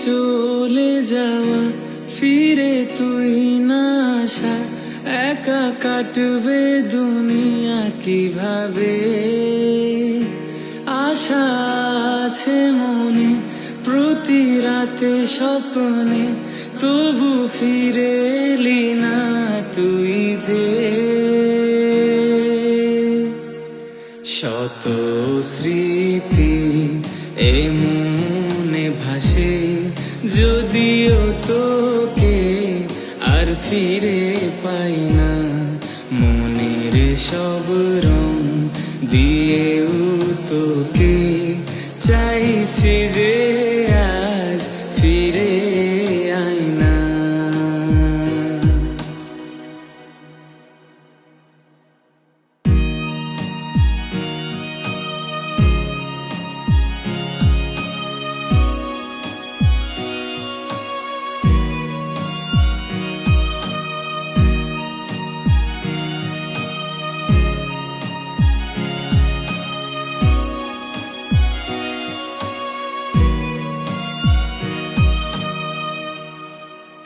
চলে যাওয়া, ফিরে তুই না আসা, একা কাটবে দুনিয়া কিভাবে। আশা আছে মনে প্রতি রাতে স্বপ্নে, তবু ফিরে এলি না তুই যে। শত স্মৃতি এমনে ভাসে, যদিও তোকে আর ফিরে পাই না। মনের সব রং দিয়েও তোকে চাইছি যে আজ ফিরে আয় না।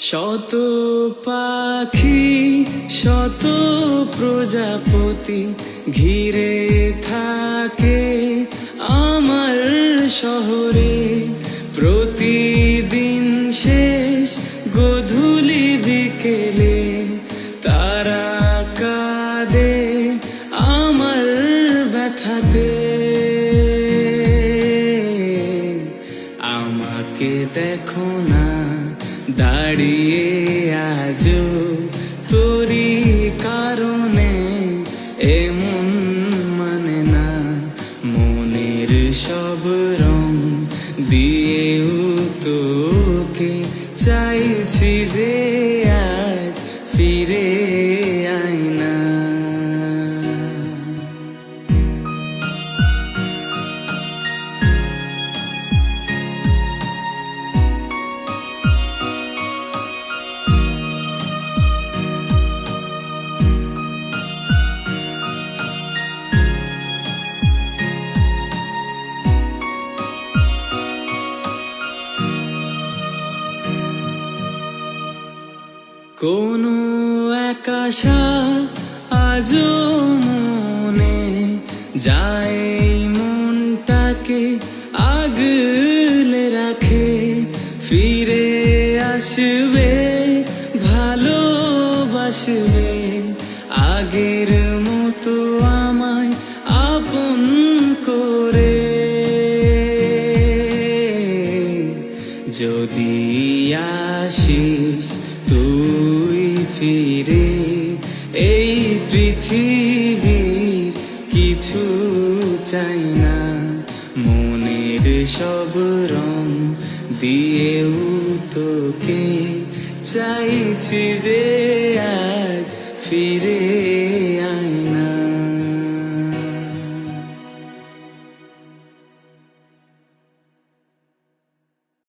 শত পাখি শত প্রজাপতি ঘিরে থাকে আমার শহরে। প্রতিদিন শেষ গধূলি বিকেলে তারা কাঁদে আমার ব্যথাতে। আমাকে দেখো না দাঁড়িয়ে আজও তোরই কারণে, এমন মানে না। মনের সব রং দিয়েও তোকে চাইছি যে আজ ফিরে আয় না। কোনো এক আশা আজও মনে যায়, মনটাকে আগলে রাখে। ফিরে আসবে ভালোবাসবে আগের মতো আমায় আপন করে। যদি আসিস তুই ফিরে, এই পৃথিবীর কিছু চাই না। মনের সব রং দিয়েও তোকে চাইছি যে আজ ফিরে